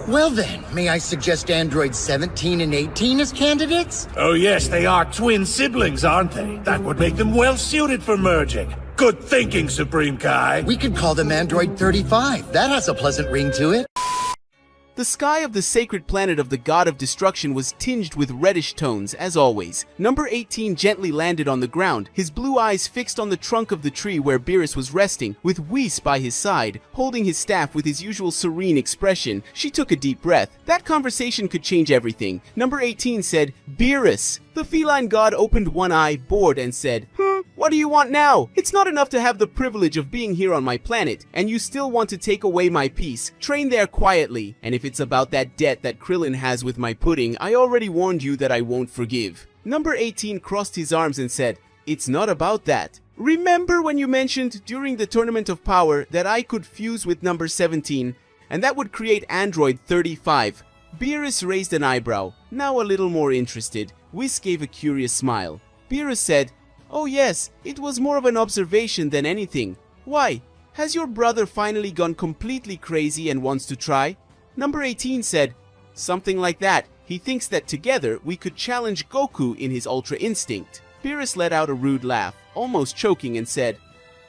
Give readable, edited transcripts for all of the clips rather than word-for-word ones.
Well then, may I suggest androids 17 and 18 as candidates? Oh yes, they are twin siblings, aren't they? That would make them well suited for merging. Good thinking, Supreme Kai. We could call them Android 35. That has a pleasant ring to it. The sky of the sacred planet of the god of destruction was tinged with reddish tones, as always. Number 18 gently landed on the ground, his blue eyes fixed on the trunk of the tree where Beerus was resting, with Whis by his side, holding his staff with his usual serene expression. She took a deep breath. That conversation could change everything. Number 18 said, "Beerus." The feline god opened one eye, bored, and said, "What do you want now? It's not enough to have the privilege of being here on my planet, and you still want to take away my peace. Train there quietly. And if it's about that debt that Krillin has with my pudding, I already warned you that I won't forgive." Number 18 crossed his arms and said, "It's not about that. Remember when you mentioned during the Tournament of Power that I could fuse with number 17, and that would create Android 35. Beerus raised an eyebrow, now a little more interested. Whis gave a curious smile. Beerus said, "Oh yes, it was more of an observation than anything. Why? Has your brother finally gone completely crazy and wants to try?" Number 18 said, "Something like that. He thinks that together we could challenge Goku in his Ultra Instinct." Beerus let out a rude laugh, almost choking, and said,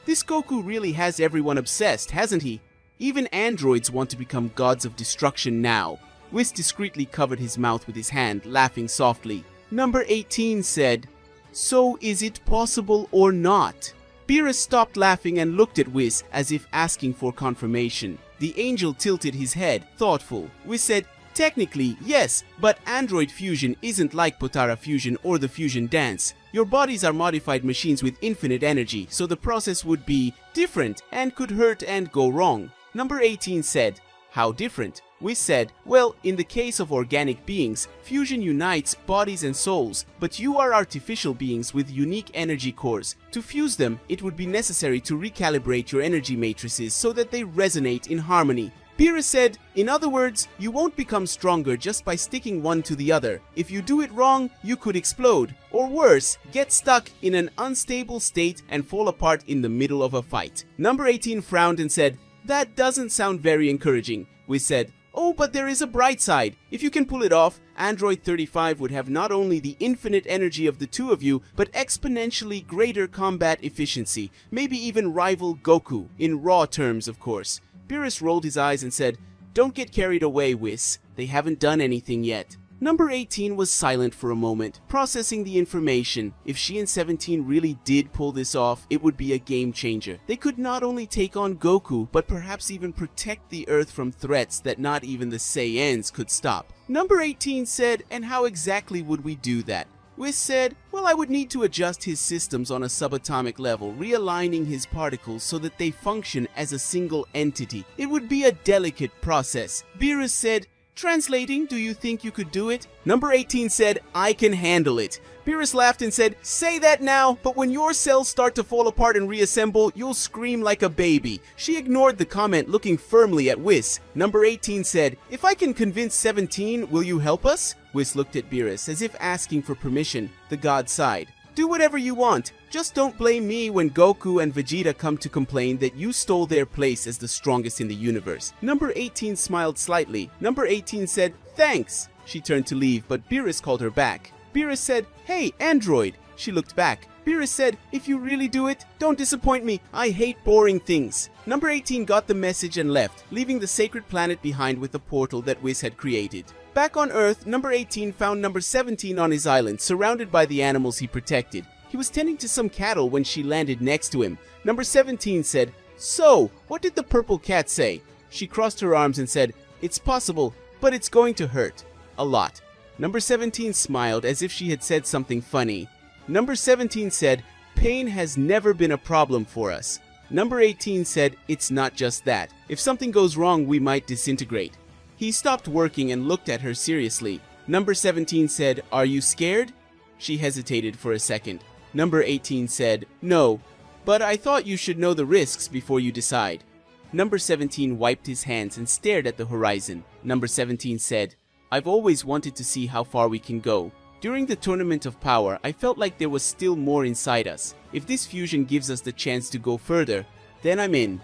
"This Goku really has everyone obsessed, hasn't he? Even androids want to become gods of destruction now." Whis discreetly covered his mouth with his hand, laughing softly. Number 18 said, "So is it possible or not?" Beerus stopped laughing and looked at Whis as if asking for confirmation. The angel tilted his head, thoughtful. Whis said, "Technically, yes, but android fusion isn't like Potara fusion or the fusion dance. Your bodies are modified machines with infinite energy, so the process would be different and could hurt and go wrong." Number 18 said, "How different?" Whis said, "Well, in the case of organic beings, fusion unites bodies and souls, but you are artificial beings with unique energy cores. To fuse them, it would be necessary to recalibrate your energy matrices so that they resonate in harmony." Beerus said, "In other words, you won't become stronger just by sticking one to the other. If you do it wrong, you could explode, or worse, get stuck in an unstable state and fall apart in the middle of a fight." Number 18 frowned and said, "That doesn't sound very encouraging." Whis said, "Oh, but there is a bright side. If you can pull it off, Android 35 would have not only the infinite energy of the two of you, but exponentially greater combat efficiency, maybe even rival Goku, in raw terms, of course." Beerus rolled his eyes and said, "Don't get carried away, Whis. They haven't done anything yet." Number 18 was silent for a moment, processing the information. If she and 17 really did pull this off, it would be a game changer. They could not only take on Goku, but perhaps even protect the Earth from threats that not even the Saiyans could stop. Number 18 said, "And how exactly would we do that?" Whis said, "Well, I would need to adjust his systems on a subatomic level, realigning his particles so that they function as a single entity. It would be a delicate process." Beerus said, "Translating, do you think you could do it?" Number 18 said, "I can handle it." Beerus laughed and said, "Say that now, but when your cells start to fall apart and reassemble, you'll scream like a baby." She ignored the comment, looking firmly at Whis. Number 18 said, "If I can convince 17, will you help us?" Whis looked at Beerus as if asking for permission. The god sighed. "Do whatever you want. Just don't blame me when Goku and Vegeta come to complain that you stole their place as the strongest in the universe." Number 18 smiled slightly. Number 18 said, "Thanks." She turned to leave, but Beerus called her back. Beerus said, "Hey, android." She looked back. Beerus said, "If you really do it, don't disappoint me. I hate boring things." Number 18 got the message and left, leaving the sacred planet behind with the portal that Whis had created. Back on Earth, number 18 found number 17 on his island, surrounded by the animals he protected. He was tending to some cattle when she landed next to him. Number 17 said, "So, what did the purple cat say?" She crossed her arms and said, "It's possible, but it's going to hurt. A lot." Number 17 smiled as if she had said something funny. Number 17 said, "Pain has never been a problem for us." Number 18 said, "It's not just that. If something goes wrong, we might disintegrate." He stopped working and looked at her seriously. Number 17 said, "Are you scared?" She hesitated for a second. Number 18 said, "No, but I thought you should know the risks before you decide." Number 17 wiped his hands and stared at the horizon. Number 17 said, "I've always wanted to see how far we can go. During the Tournament of Power, I felt like there was still more inside us. If this fusion gives us the chance to go further, then I'm in."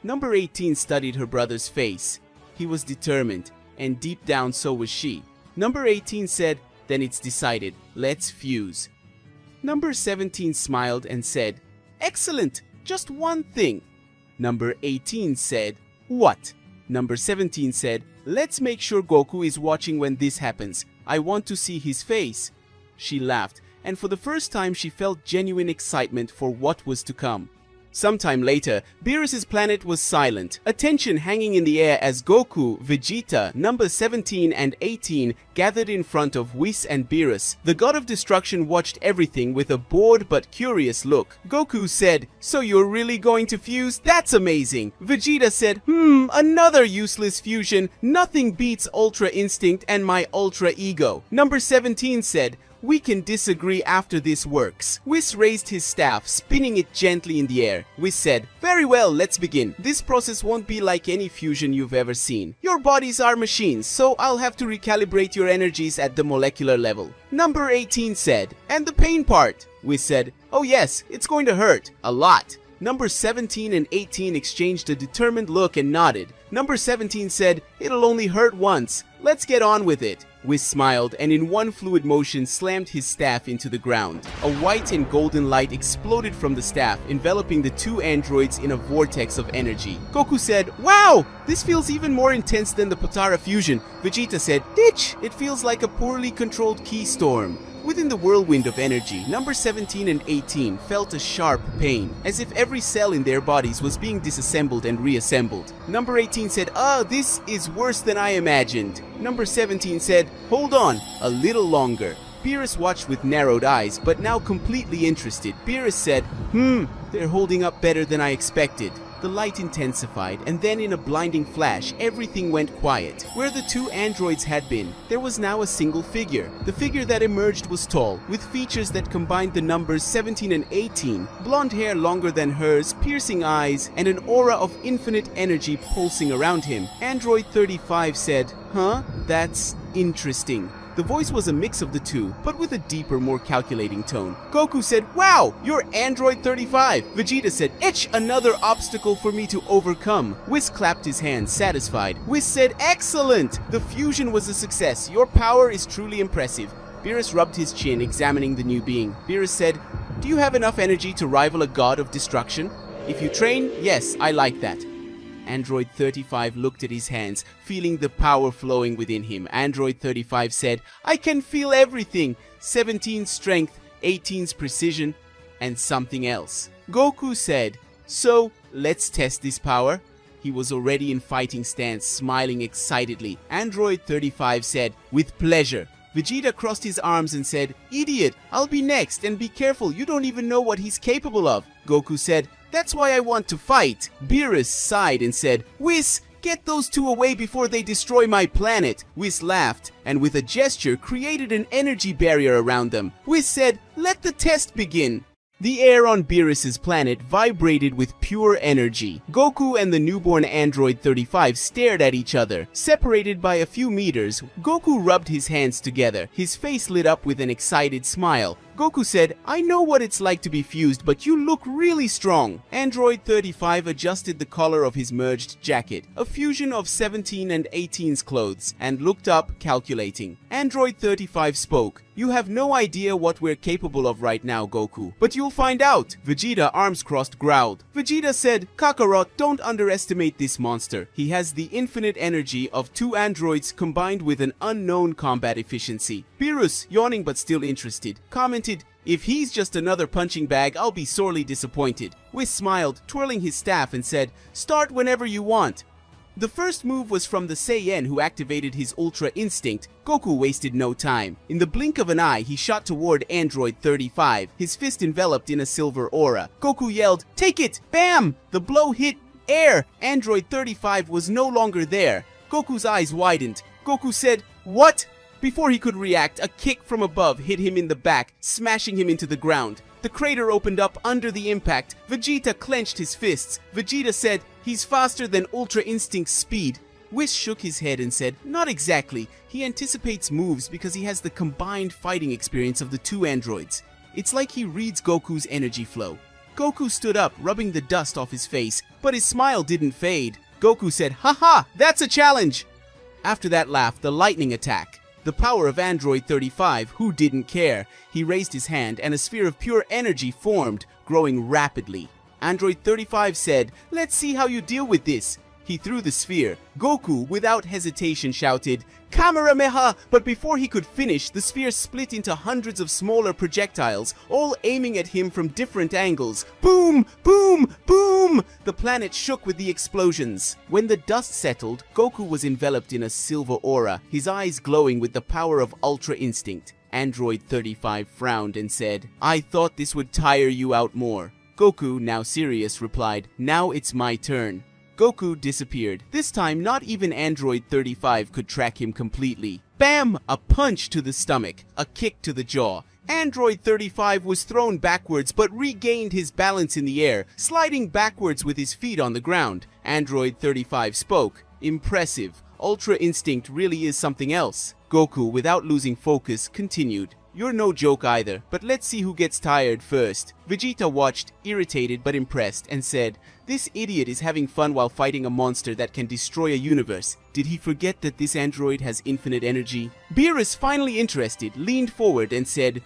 Number 18 studied her brother's face. He was determined, and deep down so was she. Number 18 said, "Then it's decided. Let's fuse." Number 17 smiled and said, "Excellent, just one thing." Number 18 said, "What?" Number 17 said, "Let's make sure Goku is watching when this happens. I want to see his face." She laughed, and for the first time she felt genuine excitement for what was to come. Sometime later, Beerus' planet was silent, a tension hanging in the air as Goku, Vegeta, number 17 and 18 gathered in front of Whis and Beerus. The god of destruction watched everything with a bored but curious look. Goku said, "So you're really going to fuse? That's amazing." Vegeta said, "Another useless fusion. Nothing beats Ultra Instinct and my Ultra Ego." Number 17 said, "We can disagree after this works." Whis raised his staff, spinning it gently in the air. Whis said, "Very well, let's begin. This process won't be like any fusion you've ever seen. Your bodies are machines, so I'll have to recalibrate your energies at the molecular level." Number 18 said, "And the pain part?" Whis said, "Oh yes, it's going to hurt. A lot." Number 17 and 18 exchanged a determined look and nodded. Number 17 said, "It'll only hurt once. Let's get on with it." Whis smiled and in one fluid motion slammed his staff into the ground. A white and golden light exploded from the staff, enveloping the two androids in a vortex of energy. Goku said, "Wow! This feels even more intense than the Potara fusion." Vegeta said, "Ditch! It feels like a poorly controlled key storm." Within the whirlwind of energy, number 17 and 18 felt a sharp pain, as if every cell in their bodies was being disassembled and reassembled. Number 18 said, "This is worse than I imagined." Number 17 said, "Hold on, a little longer." Beerus watched with narrowed eyes, but now completely interested. Beerus said, "They're holding up better than I expected." The light intensified, and then in a blinding flash, everything went quiet. Where the two androids had been, there was now a single figure. The figure that emerged was tall, with features that combined the numbers 17 and 18, blonde hair longer than hers, piercing eyes, and an aura of infinite energy pulsing around him. Android 35 said, "That's interesting." The voice was a mix of the two, but with a deeper, more calculating tone. Goku said, "Wow, you're Android 35. Vegeta said, "Itch, another obstacle for me to overcome." Whis clapped his hands, satisfied. Whis said, "Excellent! The fusion was a success. Your power is truly impressive." Beerus rubbed his chin, examining the new being. Beerus said, "Do you have enough energy to rival a god of destruction?" "If you train, yes, I like that." Android 35 looked at his hands, feeling the power flowing within him. Android 35 said, "I can feel everything. 17's strength, 18's precision, and something else." Goku said, "So, let's test this power." He was already in fighting stance, smiling excitedly. Android 35 said, "With pleasure." Vegeta crossed his arms and said, "Idiot, I'll be next, and be careful, you don't even know what he's capable of." Goku said, "That's why I want to fight." Beerus sighed and said, "Whis, get those two away before they destroy my planet." Whis laughed, and with a gesture created an energy barrier around them. Whis said, "Let the test begin." The air on Beerus' planet vibrated with pure energy. Goku and the newborn Android 35 stared at each other. Separated by a few meters, Goku rubbed his hands together. His face lit up with an excited smile. Goku said, "I know what it's like to be fused, but you look really strong." Android 35 adjusted the collar of his merged jacket, a fusion of 17 and 18's clothes, and looked up, calculating. Android 35 spoke. "You have no idea what we're capable of right now, Goku. But you'll find out." Vegeta, arms crossed, growled. Vegeta said, "Kakarot, don't underestimate this monster. He has the infinite energy of two androids combined with an unknown combat efficiency." Beerus, yawning but still interested, commented, "If he's just another punching bag, I'll be sorely disappointed." Whis smiled, twirling his staff, and said, "Start whenever you want." The first move was from the Saiyan, who activated his Ultra Instinct. Goku wasted no time. In the blink of an eye, he shot toward Android 35, his fist enveloped in a silver aura. Goku yelled, "Take it! Bam!" The blow hit air. Android 35 was no longer there. Goku's eyes widened. Goku said, "What?" Before he could react, a kick from above hit him in the back, smashing him into the ground. The crater opened up under the impact. Vegeta clenched his fists. Vegeta said, "He's faster than Ultra Instinct's speed." Whis shook his head and said, "Not exactly. He anticipates moves because he has the combined fighting experience of the two androids. It's like he reads Goku's energy flow." Goku stood up, rubbing the dust off his face, but his smile didn't fade. Goku said, "Haha, that's a challenge." After that laugh, the lightning attack. The power of Android 35, who didn't care. He raised his hand and a sphere of pure energy formed, growing rapidly. Android 35 said, "Let's see how you deal with this." He threw the sphere. Goku, without hesitation, shouted, "Kamehameha!" But before he could finish, the sphere split into hundreds of smaller projectiles, all aiming at him from different angles. Boom! Boom! Boom! The planet shook with the explosions. When the dust settled, Goku was enveloped in a silver aura, his eyes glowing with the power of Ultra Instinct. Android 35 frowned and said, "I thought this would tire you out more." Goku, now serious, replied, "Now it's my turn." Goku disappeared. This time, not even Android 35 could track him completely. Bam! A punch to the stomach, a kick to the jaw. Android 35 was thrown backwards but regained his balance in the air, sliding backwards with his feet on the ground. Android 35 spoke. "Impressive. Ultra Instinct really is something else." Goku, without losing focus, continued. "You're no joke either, but let's see who gets tired first." Vegeta watched, irritated but impressed, and said, "This idiot is having fun while fighting a monster that can destroy a universe. Did he forget that this android has infinite energy?" Beerus, finally interested, leaned forward and said,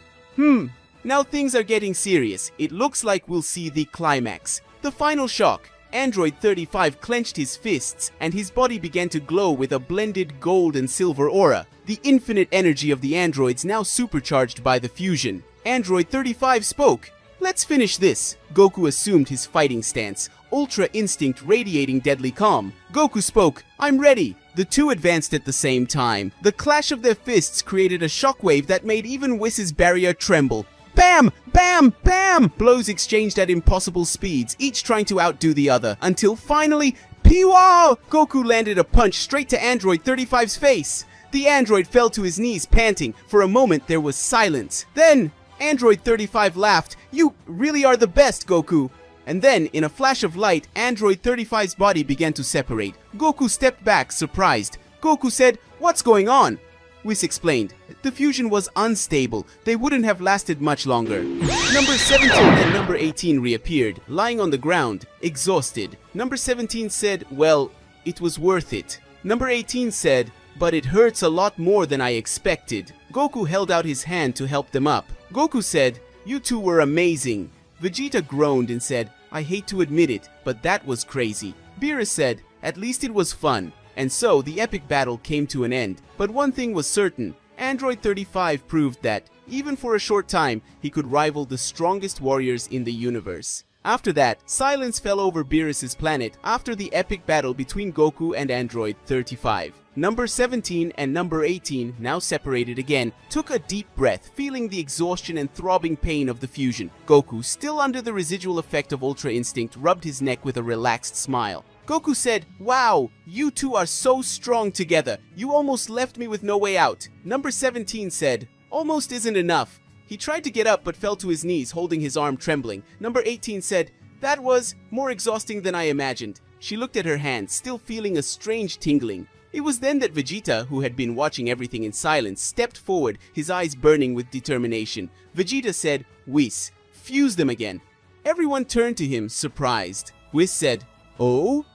Now things are getting serious. It looks like we'll see the climax. The final shock." Android 35 clenched his fists, and his body began to glow with a blended gold and silver aura. The infinite energy of the androids now supercharged by the fusion. Android 35 spoke. "Let's finish this." Goku assumed his fighting stance, Ultra Instinct radiating deadly calm. Goku spoke. "I'm ready." The two advanced at the same time. The clash of their fists created a shockwave that made even Whis' barrier tremble. Bam! Bam! Bam! Blows exchanged at impossible speeds, each trying to outdo the other, until finally, Piwa! Goku landed a punch straight to Android 35's face. The android fell to his knees, panting. For a moment, there was silence. Then, Android 35 laughed. "You really are the best, Goku." And then, in a flash of light, Android 35's body began to separate. Goku stepped back, surprised. Goku said, "What's going on?" Whis explained, "The fusion was unstable. They wouldn't have lasted much longer." Number 17 and number 18 reappeared, lying on the ground, exhausted. Number 17 said, "Well, it was worth it." Number 18 said, "But it hurts a lot more than I expected." Goku held out his hand to help them up. Goku said, "You two were amazing." Vegeta groaned and said, "I hate to admit it, but that was crazy." Beerus said, "At least it was fun." And so the epic battle came to an end. But one thing was certain, Android 35 proved that, even for a short time, he could rival the strongest warriors in the universe. After that, silence fell over Beerus' planet after the epic battle between Goku and Android 35. Number 17 and number 18, now separated again, took a deep breath, feeling the exhaustion and throbbing pain of the fusion. Goku, still under the residual effect of Ultra Instinct, rubbed his neck with a relaxed smile. Goku said, "Wow, you two are so strong together. You almost left me with no way out." Number 17 said, "Almost isn't enough." He tried to get up but fell to his knees, holding his arm trembling. Number 18 said, "That was more exhausting than I imagined." She looked at her hand, still feeling a strange tingling. It was then that Vegeta, who had been watching everything in silence, stepped forward, his eyes burning with determination. Vegeta said, "Whis, fuse them again." Everyone turned to him, surprised. Whis said, "Oh?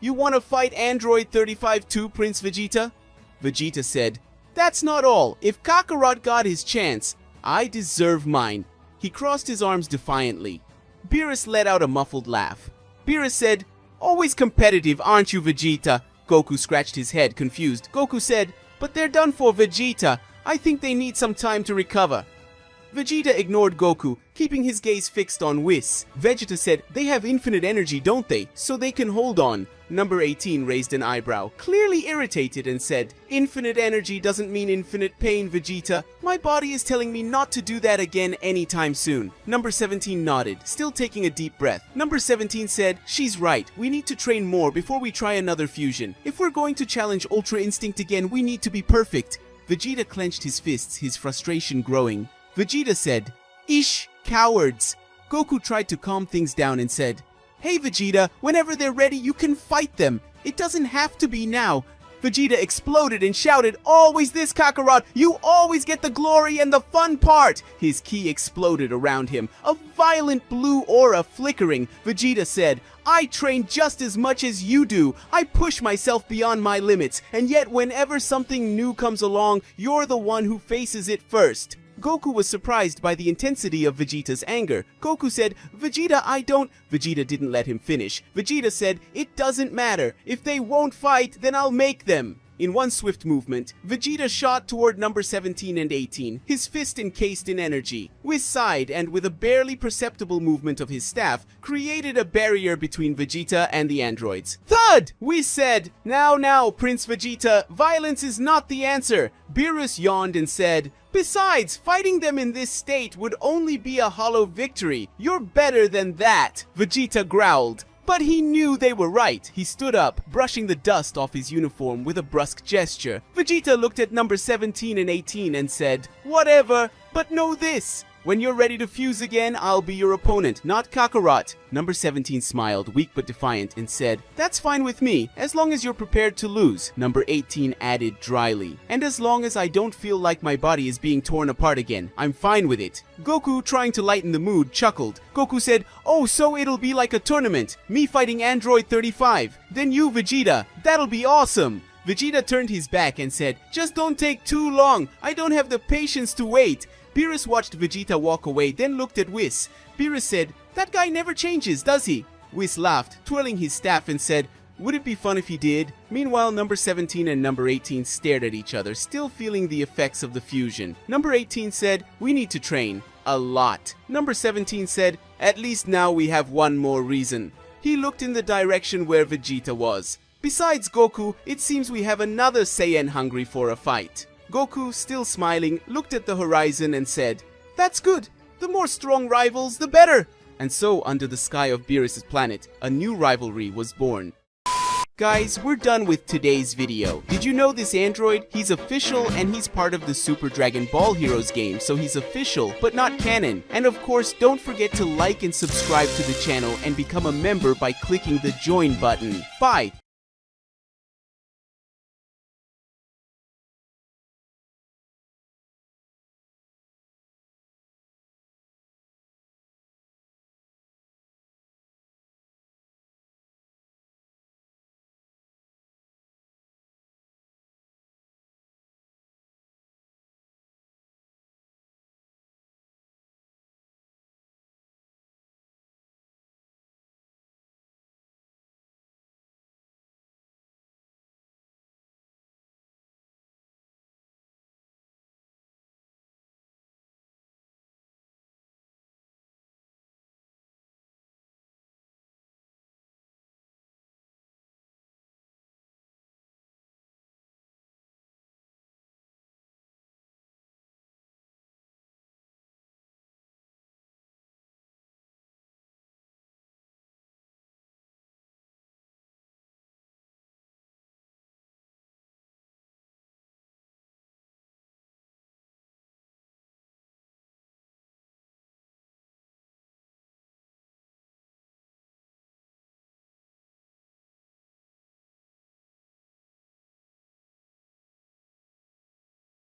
You want to fight Android 35 too, Prince Vegeta?" Vegeta said, "That's not all. If Kakarot got his chance, I deserve mine." He crossed his arms defiantly. Beerus let out a muffled laugh. Beerus said, "Always competitive, aren't you, Vegeta?" Goku scratched his head, confused. Goku said, "But they're done for, Vegeta. I think they need some time to recover." Vegeta ignored Goku, keeping his gaze fixed on Whis. Vegeta said, "They have infinite energy, don't they? So they can hold on." Number 18 raised an eyebrow, clearly irritated, and said, "Infinite energy doesn't mean infinite pain, Vegeta. My body is telling me not to do that again anytime soon." Number 17 nodded, still taking a deep breath. Number 17 said, "She's right. We need to train more before we try another fusion. If we're going to challenge Ultra Instinct again, we need to be perfect." Vegeta clenched his fists, his frustration growing. Vegeta said, "Ish, cowards." Goku tried to calm things down and said, "Hey Vegeta, whenever they're ready you can fight them. It doesn't have to be now." Vegeta exploded and shouted, "Always this, Kakarot! You always get the glory and the fun part!" His ki exploded around him, a violent blue aura flickering. Vegeta said, I train just as much as you do. I push myself beyond my limits, and yet whenever something new comes along, you're the one who faces it first. Goku was surprised by the intensity of Vegeta's anger. Goku said, Vegeta, I don't... Vegeta didn't let him finish. Vegeta said, it doesn't matter. If they won't fight, then I'll make them. In one swift movement, Vegeta shot toward number 17 and 18, his fist encased in energy. Whis sighed and, with a barely perceptible movement of his staff, created a barrier between Vegeta and the androids. Thud! Whis said, Now, Prince Vegeta, violence is not the answer. Beerus yawned and said, Besides, fighting them in this state would only be a hollow victory. You're better than that. Vegeta growled. But he knew they were right. He stood up, brushing the dust off his uniform with a brusque gesture. Vegeta looked at number 17 and 18 and said, Whatever, but know this. When you're ready to fuse again, I'll be your opponent, not Kakarot. Number 17 smiled, weak but defiant, and said, That's fine with me, as long as you're prepared to lose. Number 18 added dryly, And as long as I don't feel like my body is being torn apart again, I'm fine with it. Goku, trying to lighten the mood, chuckled. Goku said, Oh, so it'll be like a tournament, me fighting Android 35, then you, Vegeta. That'll be awesome. Vegeta turned his back and said, Just don't take too long, I don't have the patience to wait. Beerus watched Vegeta walk away, then looked at Whis. Beerus said, That guy never changes, does he? Whis laughed, twirling his staff and said, Would it be fun if he did? Meanwhile, number 17 and number 18 stared at each other, still feeling the effects of the fusion. Number 18 said, We need to train. A lot. Number 17 said, At least now we have one more reason. He looked in the direction where Vegeta was. Besides Goku, it seems we have another Saiyan hungry for a fight. Goku, still smiling, looked at the horizon and said, That's good. The more strong rivals, the better. And so, under the sky of Beerus' planet, a new rivalry was born. Guys, we're done with today's video. Did you know this android? He's official and he's part of the Super Dragon Ball Heroes game, so he's official, but not canon. And of course, don't forget to like and subscribe to the channel and become a member by clicking the join button. Bye!